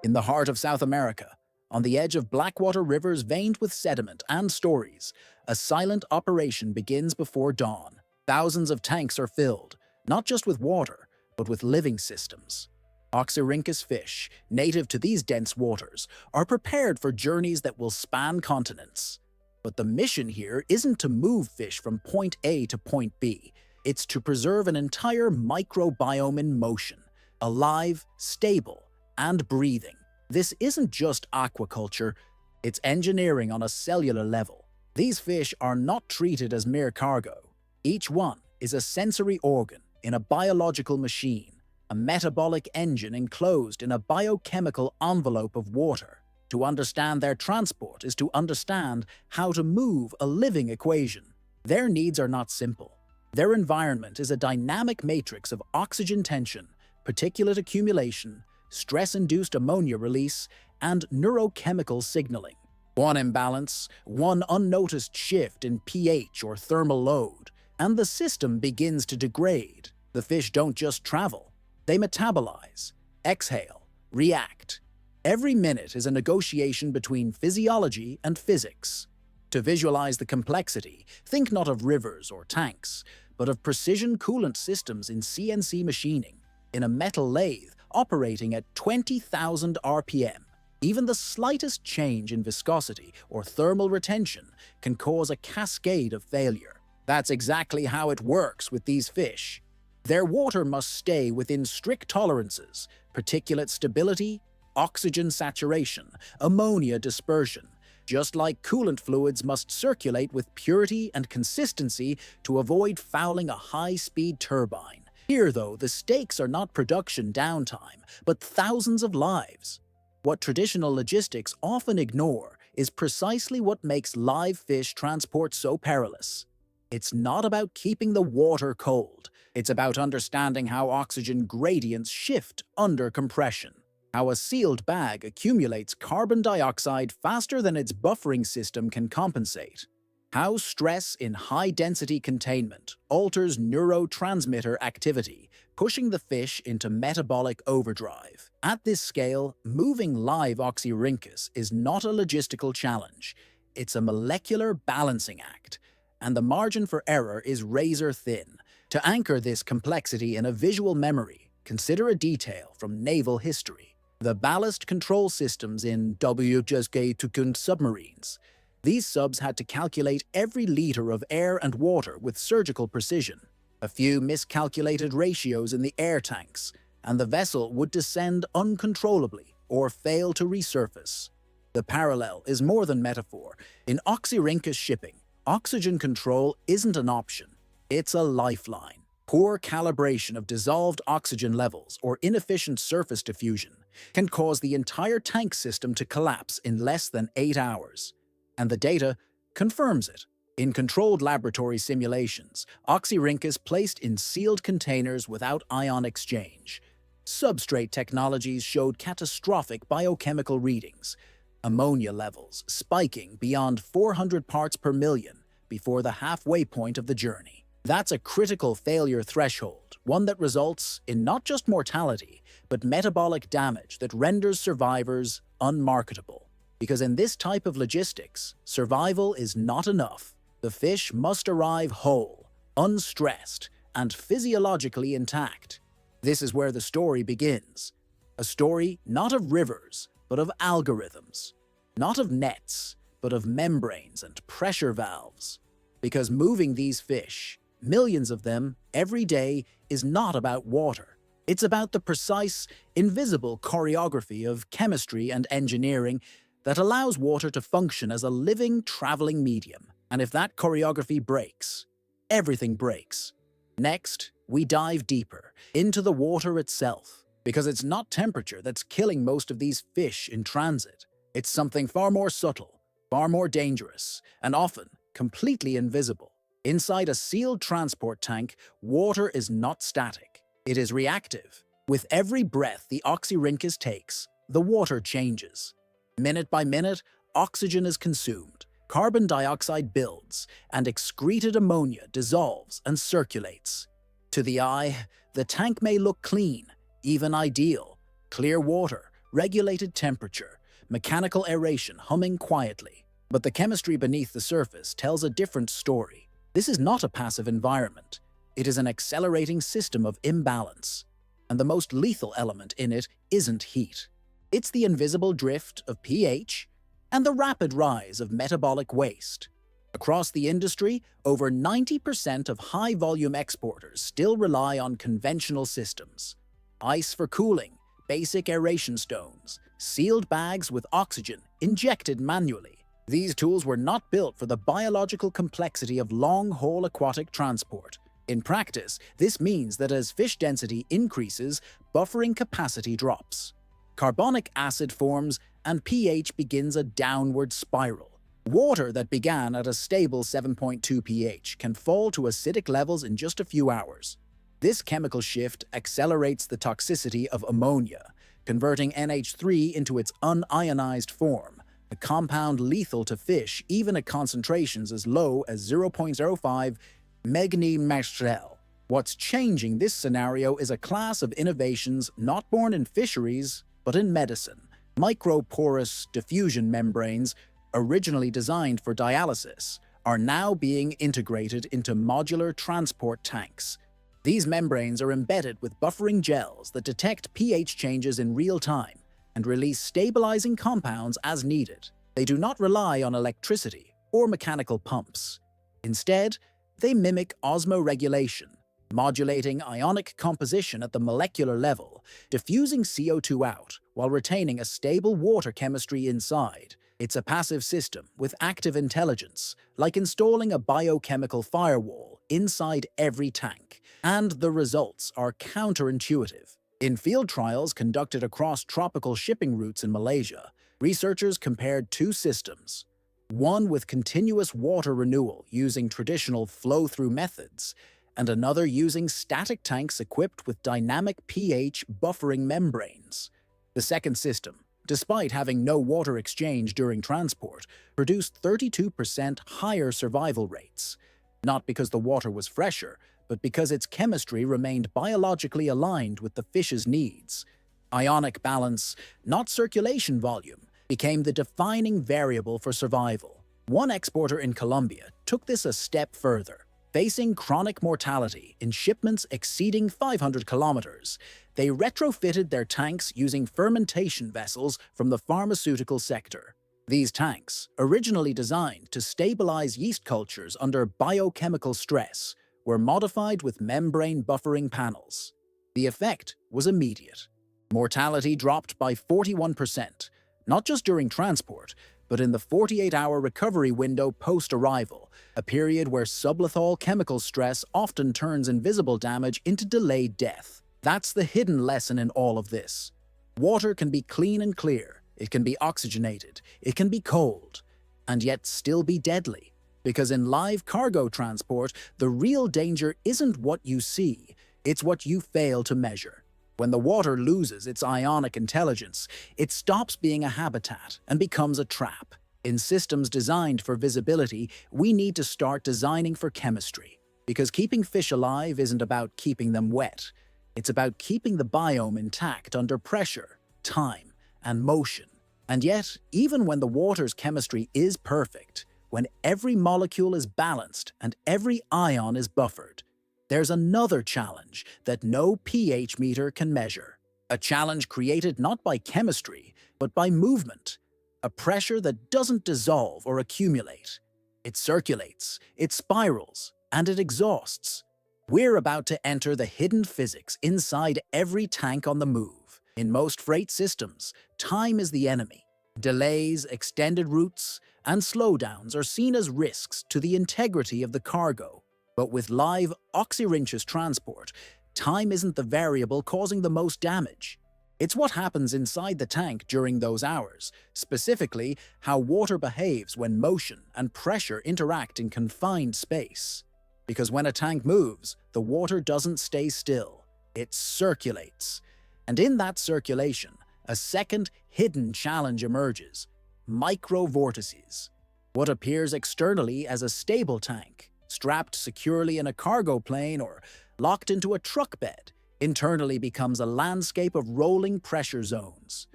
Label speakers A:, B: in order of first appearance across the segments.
A: In the heart of South America, on the edge of blackwater rivers veined with sediment and stories, a silent operation begins before dawn. Thousands of tanks are filled, not just with water, but with living systems. Oxyrhynchus fish, native to these dense waters, are prepared for journeys that will span continents. But the mission here isn't to move fish from point A to point B. It's to preserve an entire microbiome in motion, alive, stable, and breathing. This isn't just aquaculture, it's engineering on a cellular level. These fish are not treated as mere cargo. Each one is a sensory organ in a biological machine, a metabolic engine enclosed in a biochemical envelope of water. To understand their transport is to understand how to move a living equation. Their needs are not simple. Their environment is a dynamic matrix of oxygen tension, particulate accumulation, stress-induced ammonia release, and neurochemical signaling. One imbalance, one unnoticed shift in pH or thermal load, and the system begins to degrade. The fish don't just travel, they metabolize, exhale, react. Every minute is a negotiation between physiology and physics. To visualize the complexity, think not of rivers or tanks, but of precision coolant systems in CNC machining, in a metal lathe operating at 20,000 RPM. Even the slightest change in viscosity or thermal retention can cause a cascade of failure. That's exactly how it works with these fish. Their water must stay within strict tolerances: particulate stability, oxygen saturation, ammonia dispersion. Just like coolant fluids must circulate with purity and consistency to avoid fouling a high-speed turbine. Here, though, the stakes are not production downtime, but thousands of lives. What traditional logistics often ignore is precisely what makes live fish transport so perilous. It's not about keeping the water cold. It's about understanding how oxygen gradients shift under compression, how a sealed bag accumulates carbon dioxide faster than its buffering system can compensate, how stress in high-density containment alters neurotransmitter activity, pushing the fish into metabolic overdrive. At this scale, moving live Oxyrhynchus is not a logistical challenge. It's a molecular balancing act, and the margin for error is razor-thin. To anchor this complexity in a visual memory, consider a detail from naval history: the ballast control systems in WJSG-2 submarines. These subs had to calculate every liter of air and water with surgical precision. A few miscalculated ratios in the air tanks, and the vessel would descend uncontrollably or fail to resurface. The parallel is more than metaphor. In Oxyrhynchus shipping, oxygen control isn't an option, it's a lifeline. Poor calibration of dissolved oxygen levels or inefficient surface diffusion can cause the entire tank system to collapse in less than 8 hours. And the data confirms it. In controlled laboratory simulations, Oxyrhynchus placed in sealed containers without ion exchange. Substrate technologies showed catastrophic biochemical readings, ammonia levels spiking beyond 400 parts per million before the halfway point of the journey. That's a critical failure threshold, one that results in not just mortality, but metabolic damage that renders survivors unmarketable. Because in this type of logistics, survival is not enough. The fish must arrive whole, unstressed, and physiologically intact. This is where the story begins. A story not of rivers, but of algorithms. Not of nets, but of membranes and pressure valves. Because moving these fish, millions of them, every day, is not about water. It's about the precise, invisible choreography of chemistry and engineering that allows water to function as a living, traveling medium. And if that choreography breaks, everything breaks. Next, we dive deeper into the water itself, because it's not temperature that's killing most of these fish in transit. It's something far more subtle, far more dangerous, and often completely invisible. Inside a sealed transport tank, water is not static. It is reactive. With every breath the Oxyrhynchus takes, the water changes. Minute by minute, oxygen is consumed, carbon dioxide builds, and excreted ammonia dissolves and circulates. To the eye, the tank may look clean, even ideal: clear water, regulated temperature, mechanical aeration humming quietly. But the chemistry beneath the surface tells a different story. This is not a passive environment. It is an accelerating system of imbalance. And the most lethal element in it isn't heat. It's the invisible drift of pH and the rapid rise of metabolic waste. Across the industry, over 90% of high-volume exporters still rely on conventional systems. Ice for cooling, basic aeration stones, sealed bags with oxygen injected manually. These tools were not built for the biological complexity of long-haul aquatic transport. In practice, this means that as fish density increases, buffering capacity drops. Carbonic acid forms and pH begins a downward spiral. Water that began at a stable 7.2 pH can fall to acidic levels in just a few hours. This chemical shift accelerates the toxicity of ammonia, converting NH3 into its unionized form, a compound lethal to fish even at concentrations as low as 0.05 megMestrel. What's changing this scenario is a class of innovations not born in fisheries, but in medicine. Microporous diffusion membranes, originally designed for dialysis, are now being integrated into modular transport tanks. These membranes are embedded with buffering gels that detect pH changes in real time and release stabilizing compounds as needed. They do not rely on electricity or mechanical pumps. Instead, they mimic osmoregulation, modulating ionic composition at the molecular level, diffusing CO2 out while retaining a stable water chemistry inside. It's a passive system with active intelligence, like installing a biochemical firewall inside every tank, and the results are counterintuitive. In field trials conducted across tropical shipping routes in Malaysia, researchers compared two systems, one with continuous water renewal using traditional flow-through methods, and another using static tanks equipped with dynamic pH buffering membranes. The second system, despite having no water exchange during transport, produced 32% higher survival rates, not because the water was fresher, but because its chemistry remained biologically aligned with the fish's needs. Ionic balance, not circulation volume, became the defining variable for survival. One exporter in Colombia took this a step further. Facing chronic mortality in shipments exceeding 500 kilometers, they retrofitted their tanks using fermentation vessels from the pharmaceutical sector. These tanks, originally designed to stabilize yeast cultures under biochemical stress, were modified with membrane buffering panels. The effect was immediate. Mortality dropped by 41%, not just during transport, but in the 48-hour recovery window post-arrival, a period where sublethal chemical stress often turns invisible damage into delayed death. That's the hidden lesson in all of this. Water can be clean and clear, it can be oxygenated, it can be cold, and yet still be deadly. Because in live cargo transport, the real danger isn't what you see, it's what you fail to measure. When the water loses its ionic intelligence, it stops being a habitat and becomes a trap. In systems designed for visibility, we need to start designing for chemistry. Because keeping fish alive isn't about keeping them wet. It's about keeping the biome intact under pressure, time, and motion. And yet, even when the water's chemistry is perfect, when every molecule is balanced and every ion is buffered, there's another challenge that no pH meter can measure. A challenge created not by chemistry, but by movement. A pressure that doesn't dissolve or accumulate. It circulates, it spirals, and it exhausts. We're about to enter the hidden physics inside every tank on the move. In most freight systems, time is the enemy. Delays, extended routes, and slowdowns are seen as risks to the integrity of the cargo. But with live Oxyrhynchus transport, time isn't the variable causing the most damage. It's what happens inside the tank during those hours, specifically how water behaves when motion and pressure interact in confined space. Because when a tank moves, the water doesn't stay still, it circulates. And in that circulation, a second hidden challenge emerges: microvortices. What appears externally as a stable tank, strapped securely in a cargo plane or locked into a truck bed, internally becomes a landscape of rolling pressure zones.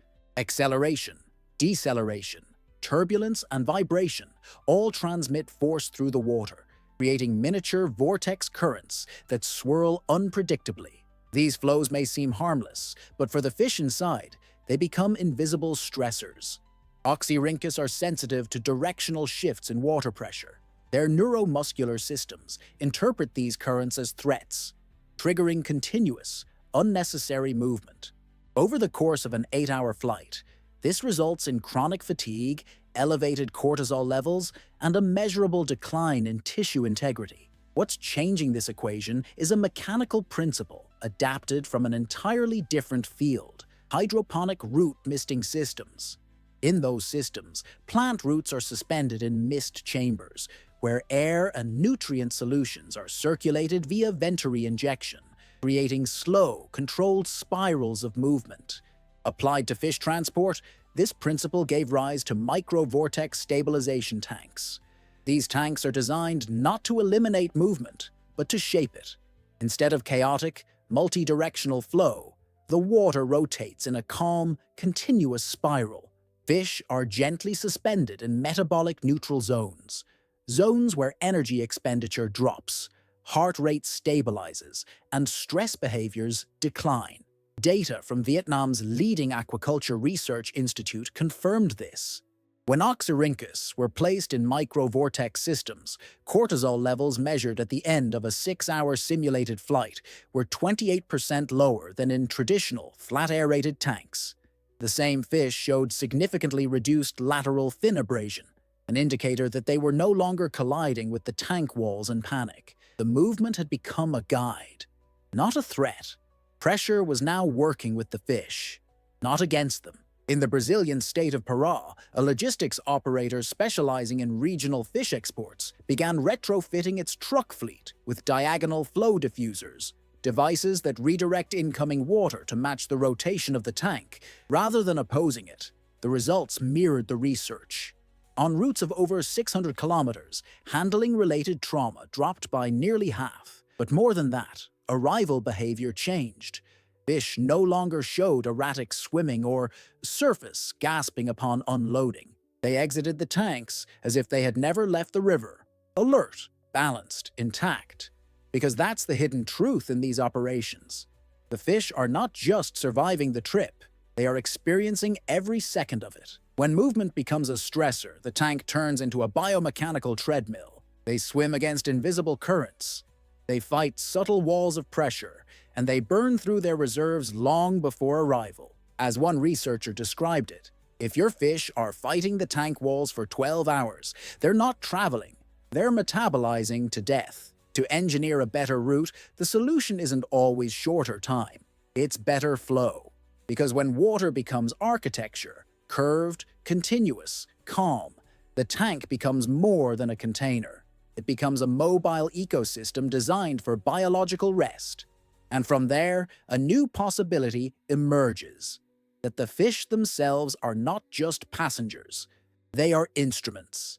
A: Acceleration, deceleration, turbulence, and vibration all transmit force through the water, creating miniature vortex currents that swirl unpredictably. These flows may seem harmless, but for the fish inside, they become invisible stressors. Oxyrhynchus are sensitive to directional shifts in water pressure. Their neuromuscular systems interpret these currents as threats, triggering continuous, unnecessary movement. Over the course of an 8-hour flight, this results in chronic fatigue, elevated cortisol levels, and a measurable decline in tissue integrity. What's changing this equation is a mechanical principle adapted from an entirely different field: hydroponic root misting systems. In those systems, plant roots are suspended in mist chambers, where air and nutrient solutions are circulated via venturi injection, creating slow, controlled spirals of movement. Applied to fish transport, this principle gave rise to micro-vortex stabilization tanks. These tanks are designed not to eliminate movement, but to shape it. Instead of chaotic, multi-directional flow, the water rotates in a calm, continuous spiral. Fish are gently suspended in metabolic neutral zones, zones where energy expenditure drops, heart rate stabilizes, and stress behaviors decline. Data from Vietnam's leading aquaculture research institute confirmed this. When Oxyrhynchus were placed in micro-vortex systems, cortisol levels measured at the end of a 6-hour simulated flight were 28% lower than in traditional, flat-aerated tanks. The same fish showed significantly reduced lateral fin abrasion, an indicator that they were no longer colliding with the tank walls in panic. The movement had become a guide, not a threat. Pressure was now working with the fish, not against them. In the Brazilian state of Pará, a logistics operator specializing in regional fish exports began retrofitting its truck fleet with diagonal flow diffusers, devices that redirect incoming water to match the rotation of the tank, rather than opposing it. The results mirrored the research. On routes of over 600 kilometers, handling-related trauma dropped by nearly half. But more than that, arrival behavior changed. Fish no longer showed erratic swimming or surface gasping upon unloading. They exited the tanks as if they had never left the river, alert, balanced, intact. Because that's the hidden truth in these operations. The fish are not just surviving the trip, they are experiencing every second of it. When movement becomes a stressor, the tank turns into a biomechanical treadmill. They swim against invisible currents. They fight subtle walls of pressure, and they burn through their reserves long before arrival. As one researcher described it, if your fish are fighting the tank walls for 12 hours, they're not traveling, they're metabolizing to death. To engineer a better route, the solution isn't always shorter time, it's better flow. Because when water becomes architecture, curved, continuous, calm, the tank becomes more than a container. It becomes a mobile ecosystem designed for biological rest. And from there, a new possibility emerges: that the fish themselves are not just passengers, they are instruments,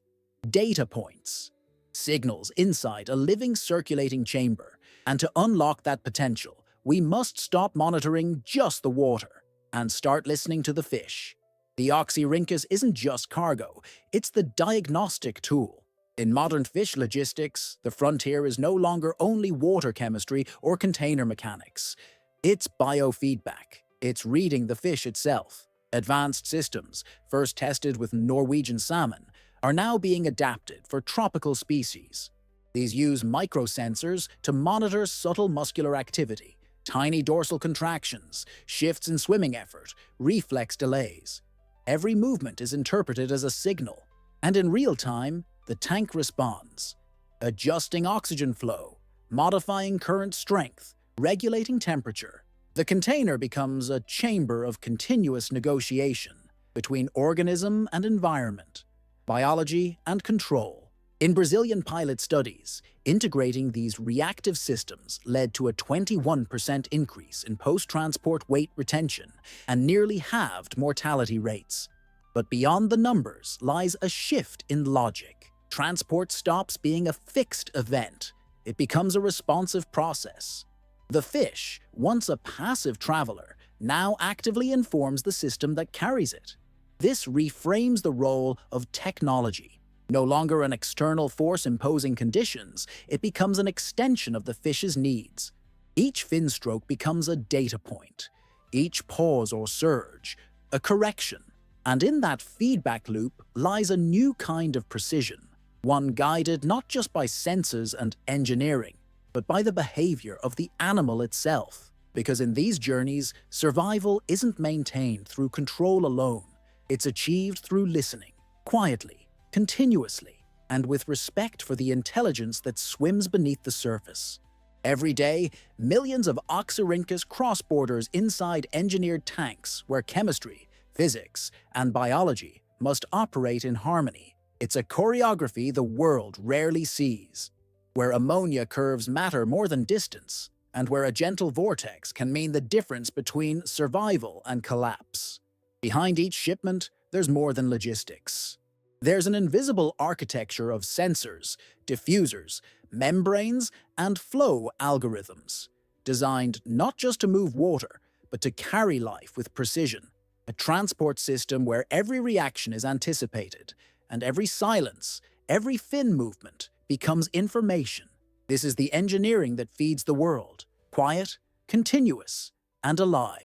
A: data points, signals inside a living circulating chamber. And to unlock that potential, we must stop monitoring just the water and start listening to the fish. The Oxyrhynchus isn't just cargo, it's the diagnostic tool. In modern fish logistics, the frontier is no longer only water chemistry or container mechanics. It's biofeedback. It's reading the fish itself. Advanced systems, first tested with Norwegian salmon, are now being adapted for tropical species. These use microsensors to monitor subtle muscular activity, tiny dorsal contractions, shifts in swimming effort, reflex delays. Every movement is interpreted as a signal, and in real time, the tank responds, adjusting oxygen flow, modifying current strength, regulating temperature. The container becomes a chamber of continuous negotiation between organism and environment, biology and control. In Brazilian pilot studies, integrating these reactive systems led to a 21% increase in post-transport weight retention and nearly halved mortality rates. But beyond the numbers lies a shift in logic. Transport stops being a fixed event. It becomes a responsive process. The fish, once a passive traveler, now actively informs the system that carries it. This reframes the role of technology. No longer an external force imposing conditions, it becomes an extension of the fish's needs. Each fin stroke becomes a data point, each pause or surge, a correction. And in that feedback loop lies a new kind of precision, one guided not just by sensors and engineering, but by the behavior of the animal itself. Because in these journeys, survival isn't maintained through control alone. It's achieved through listening, quietly, continuously, and with respect for the intelligence that swims beneath the surface. Every day, millions of Oxyrhynchus cross borders inside engineered tanks where chemistry, physics, and biology must operate in harmony. It's a choreography the world rarely sees, where ammonia curves matter more than distance, and where a gentle vortex can mean the difference between survival and collapse. Behind each shipment, there's more than logistics. There's an invisible architecture of sensors, diffusers, membranes, and flow algorithms, designed not just to move water, but to carry life with precision. A transport system where every reaction is anticipated, and every silence, every fin movement becomes information. This is the engineering that feeds the world, quiet, continuous, and alive.